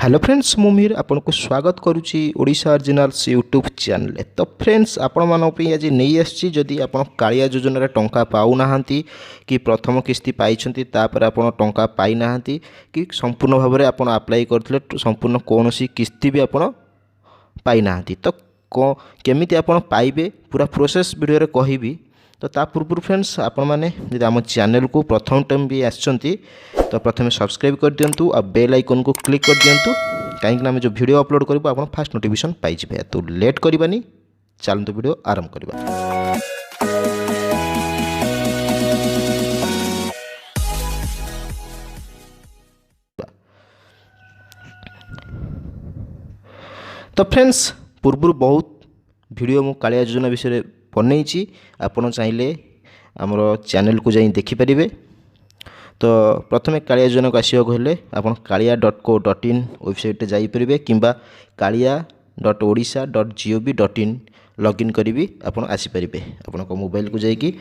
Hello friends मुझे आपको स्वागत करुच्ची ओडिशा ओरिजिनल्स यूट्यूब चैनल। तो फ्रेंड्स आपण मानी आज नहीं आसी जदि आप कालिया योजन टंका पाऊना कि प्रथम किस्ती पाई आप टंका पाई ना कि संपूर्ण भाव में आप अप्लाई करते संपूर्ण कौन सी किस्ती भी आप पाई ना तो केमी आप पाइबे पूरा प्रोसेस वीडियो कहबी। तो ता पूर्व फ्रेंड्स आपण मैंने जब आम चैनल को प्रथम टाइम भी आसछंती तो प्रथम सब्सक्राइब कर दिंतु और बेल आइकन को क्लिक कर दिंतु कहीं आम जो वीडियो अपलोड करूँ आप फास्ट नोटिफिकेशन पाइबे। तो लेट करवानी चलते वीडियो आरंभ करवा। तो फ्रेंड्स पूर्व बहुत वीडियो मु कालिया योजना विषय बनई आपड़ चाहिए आमर चैनल को जाई देखिपारे। तो प्रथमे कालिया योजना को आसवाक हेले आप kalia.co.in वेबसाइट जाइपारे कि kalia.odisha.gov.in लॉगिन करी आप आसीपारे। आप मोबाइल को जाइए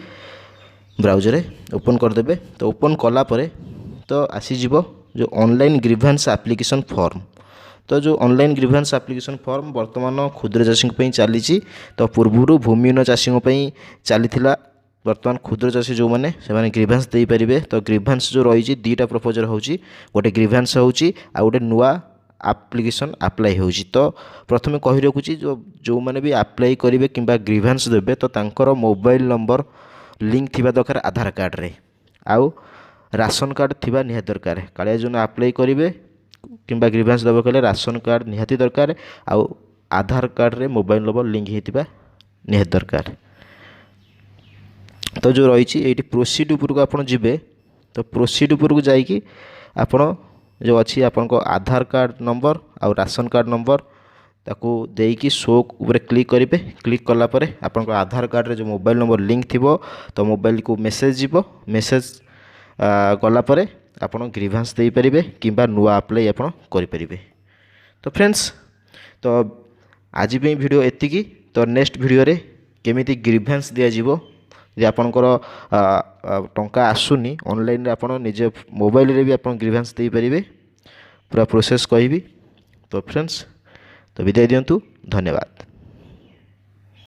ब्राउजर ओपन करदे। तो ओपन कलापर तो आसीज जो ऑनलाइन ग्रीवेंस एप्लिकेशन फॉर्म। तो जो ऑनलाइन ग्रीवेंस एप्लिकेशन फॉर्म वर्तमान क्षुद्र चाषी चली। तो पूर्व भूमिहीन चाषी चली बर्तमान क्षुद्र चाषी जो मैंने से ग्रीवेंस दे पारे। तो ग्रीवेंस जो रही दुईटा प्रपोजल हो गोटे ग्रीवेंस हो गोटे नुआ एप्लिकेशन अप्लाई हो। तो प्रथम कही रखुची जो मैंने भी अप्लाई करेंगे कि ग्रीवेंस देवे तो तांकर मोबाइल नंबर लिंक थी दरकार आधार कार्ड रे आउ राशन कार्ड थी निहाती दरकार। कालिया योजना अप्लाई करेंगे कि ग्रीवेंस देव कले राशन कार्ड निहाती दरकार आउ आधार कार्ड रे मोबाइल नंबर लिंक होता निहाती दरकार। तो जो रही ये प्रोसीड उपरको आप जी तो प्रोसीड उपरको जाकि आप जो अच्छी आपण आधार कार्ड नंबर आउ राशन कार्ड नंबर ताकू देकी शो उपर क्लिक करेंगे। क्लिक कलापर आप आधार कार्ड रे जो मोबाइल नंबर लिंक थी तो मोबाइल को मेसेज जीव मेसेज गलापर आप ग्रीवेंस दे पारे कि नुआ अप्लाई आप करें। तो फ्रेंड्स तो आज वीडियो एतिकी। तो नेक्स्ट वीडियो रे केमिति ग्रीवेंस दिज्व जे आपणकर टंका आसुनी ऑनलाइन आप निजे मोबाइल रे भी आप ग्रीवेंस दे पारे पूरा प्रोसेस कहबी। तो फ्रेंड्स तो विदाय दिंतु धन्यवाद।